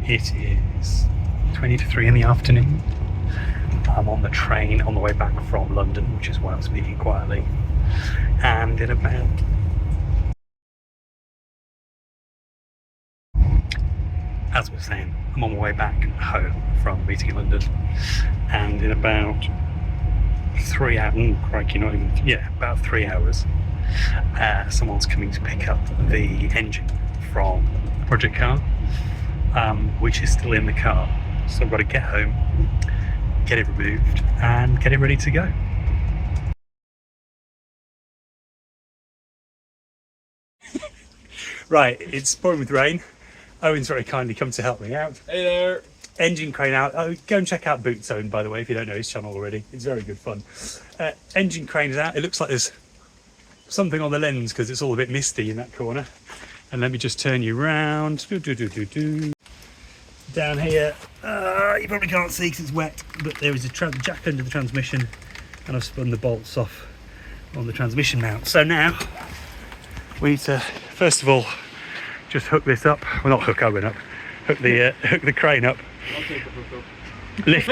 It is 20 to 3 in the afternoon. I'm on the train on the way back from London, which is why I'm speaking quietly. And in about as I was saying, I'm on my way back home from a meeting in London, and in about 3 hours, crikey, not even, yeah, about 3 hours, someone's coming to pick up the engine from the project car, which is still in the car. So I've got to get home, get it removed, and get it ready to go. Right, it's pouring with rain. Owen's very kindly come to help me out. Hey there. Engine crane out. Oh, go and check out Boot Zone, by the way, if you don't know his channel already. It's very good fun. Engine crane is out. It looks like there's something on the lens because it's all a bit misty in that corner. And let me just turn you round. Down here, you probably can't see because it's wet, but there is a jack under the transmission, and I've spun the bolts off on the transmission mount. So now we need to, first of all, just hook this up. Well, not hook Owen up. Hook the crane up. I'll take the hook up. Lift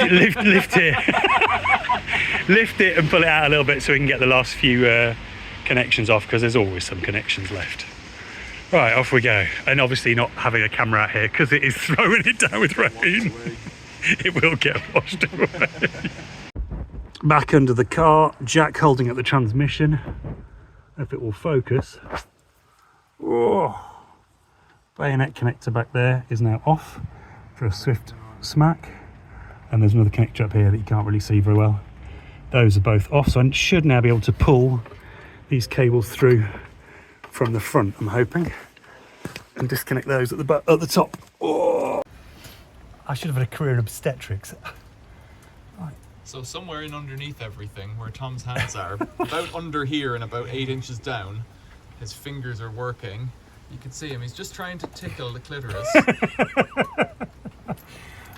it. Lift it and pull it out a little bit so we can get the last few connections off, because there's always some connections left. Right, off we go. And obviously not having a camera out here because it is throwing it down with rain. It will get washed away. Back under the car, Jack holding up the transmission. If it will focus. Oh. Bayonet connector back there is now off for a swift smack. And there's another connector up here that you can't really see very well. Those are both off, so I should now be able to pull these cables through from the front, I'm hoping, and disconnect those at the top. Oh. I should have had a career in obstetrics. Right. So somewhere in underneath everything, where Tom's hands are, about under here and about 8 inches down, his fingers are working. You can see him, he's just trying to tickle the clitoris.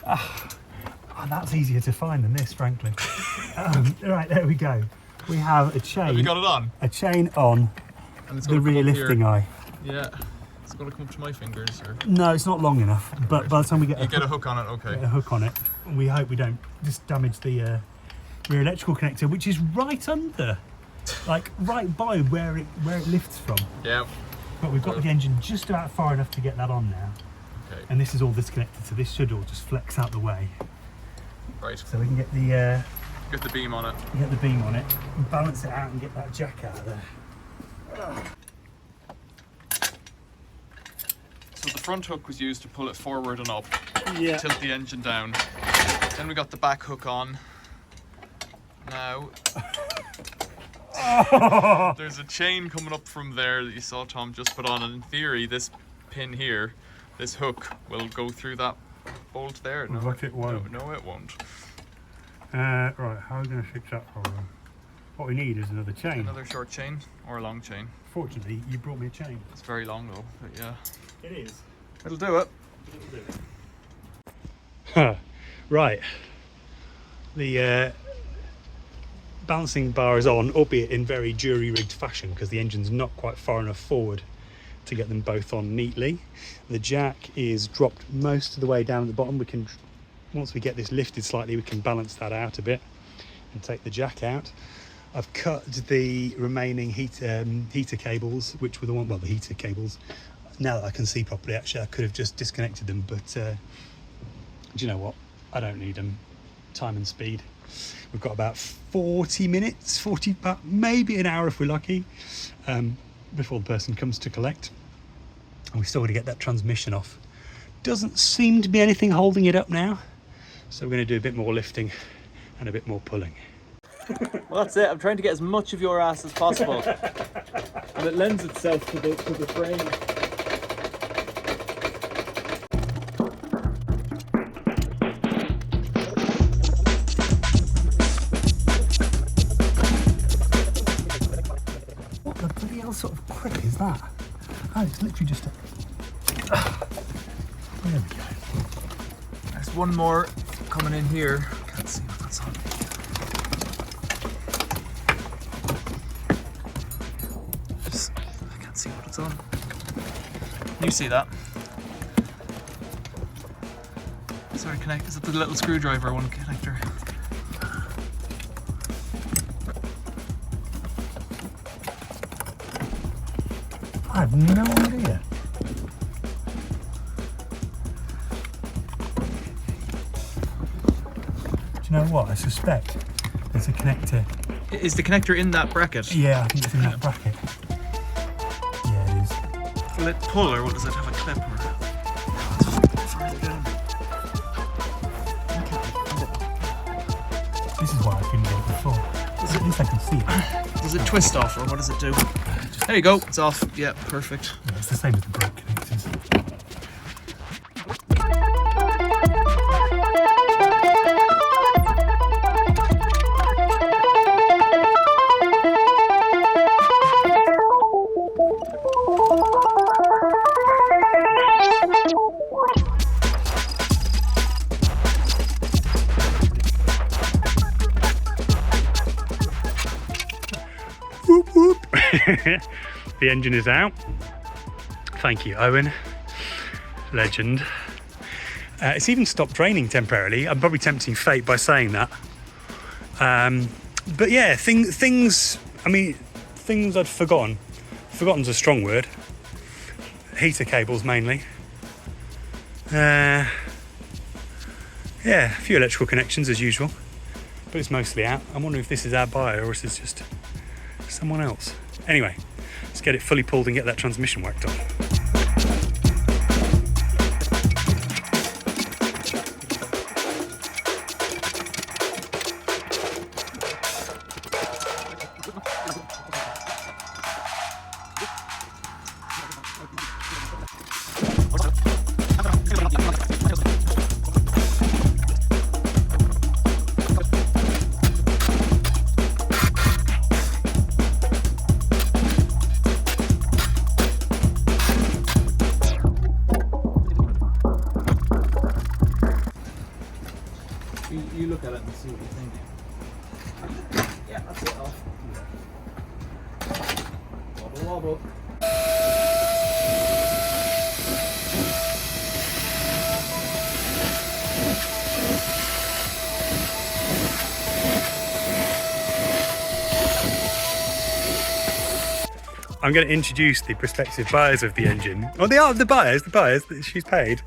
Oh, that's easier to find than this, frankly. Right, there we go. We have a chain. Have you got it on? A chain on And it's the rear lifting eye. Yeah. It's going to come up to my fingers. Or... No, it's not long enough, but right. By the time we get a hook on it, okay. Get a hook on it, we hope we don't just damage the rear electrical connector, which is right under, like right by where it lifts from. Yeah. But we've got the engine just about far enough to get that on now. Okay. And this is all disconnected, so this should all just flex out the way. Right. So we can get the get the beam on it. Get the beam on it, and balance it out and get that jack out of there. So the front hook was used to pull it forward and up, yeah. Tilt the engine down. Then we got the back hook on. Now, there's a chain coming up from there that you saw Tom just put on, and in theory this pin here, this hook, will go through that bolt there. No, but it won't. No, it won't. Right, how are we going to fix that problem? What we need is another chain. Another short chain or a long chain. Fortunately, you brought me a chain. It's very long though, but yeah. It is. It'll do it. Right. The balancing bar is on, albeit in very jury-rigged fashion, because the engine's not quite far enough forward to get them both on neatly. The jack is dropped most of the way down at the bottom. We can, once we get this lifted slightly, we can balance that out a bit and take the jack out. I've cut the remaining heater cables, which were the one, well, the heater cables. Now that I can see properly, actually, I could have just disconnected them, but do you know what? I don't need them. Time and speed. We've got about 40 minutes, about maybe an hour if we're lucky, before the person comes to collect. And we've still got to get that transmission off. Doesn't seem to be anything holding it up now. So we're going to do a bit more lifting and a bit more pulling. Well, that's it. I'm trying to get as much of your ass as possible. And it lends itself to the frame. What the bloody hell sort of crick is that? Oh, it's literally just a... There we go. There's one more coming in here. Can't see what that's on. I can't see what it's on. You see that? Sorry, connect. Is it the little screwdriver one connector? I have no idea. Do you know what? I suspect there's a connector. Is the connector in that bracket? Yeah, I think it's in that bracket. Yeah, it is. Will it pull, or does it have a clip? Or... Further down. This is why I couldn't get it before. At least I can see it. Does it twist off, or what does it do? There you go, it's off. Yeah, perfect. Yeah, it's the same as the brake connectors. Whoop, whoop. The engine is out. Thank you, Owen. Legend. It's even stopped raining temporarily. I'm probably tempting fate by saying that. But yeah, things. I mean, things I'd forgotten. Forgotten's a strong word. Heater cables mainly. Yeah, a few electrical connections as usual, but it's mostly out. I'm wondering if this is our buyer or if it's just someone else. Anyway, let's get it fully pulled and get that transmission worked on. You look at it and see what you think. Yeah, that's it off. Wobble, wobble. I'm going to introduce the prospective buyers of the engine. Well, they are the buyers that she's paid.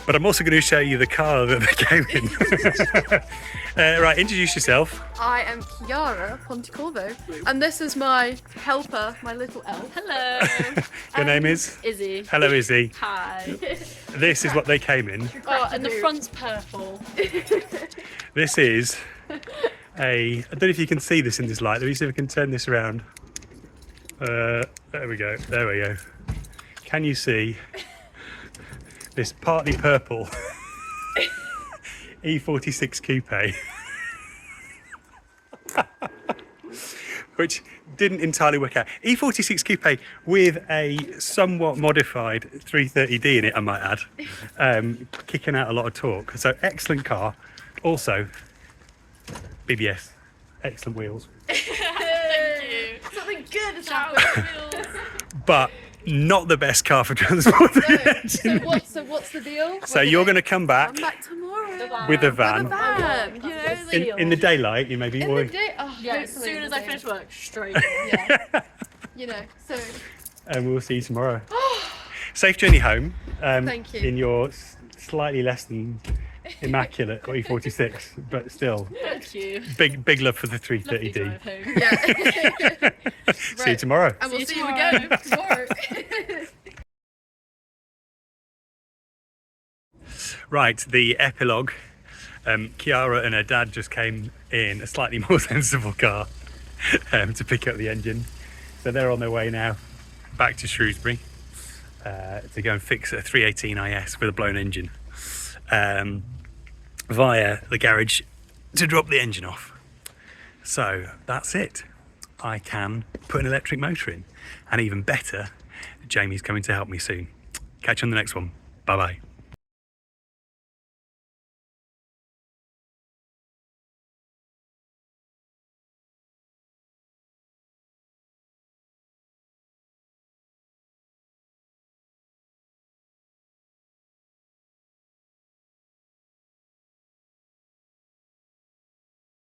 But I'm also going to show you the car that they came in. Right, introduce yourself. I am Chiara Pontecorvo, and this is my helper, my little elf. Hello. Your name is? Izzy. Hello, Izzy. Hi. This is what they came in. Oh, and the front's purple. This is I don't know if you can see this in this light. Let me see if I can turn this around. There we go. There we go. Can you see this partly purple E46 coupe? Which didn't entirely work out. E46 coupe with a somewhat modified 330D in it, I might add, kicking out a lot of torque. So excellent car. Also, BBS, excellent wheels. Thank you. Something good has Shout happened. wheels. But not the best car for transporting an engine. So what's the deal? So you're going to come back I'm back tomorrow. The van. with a With a van. van, you know, like, In the daylight, you maybe. in Or, the day. Oh, Yeah, as hopefully soon in as the I day. finish work, straight. Yeah, you know. So and we'll see you tomorrow. Safe journey home. Thank you. In your slightly less than immaculate E46, but still Thank you. big love for the Lovely 330D. drive home. yeah. See you Right. tomorrow. And we'll See see you you tomorrow. again tomorrow. Right, the epilogue. Chiara and her dad just came in a slightly more sensible car to pick up the engine. So they're on their way now back to Shrewsbury to go and fix a 318 IS with a blown engine via the garage to drop the engine off. So that's it. I can put an electric motor in. And even better, Jamie's coming to help me soon. Catch you on the next one. Bye bye.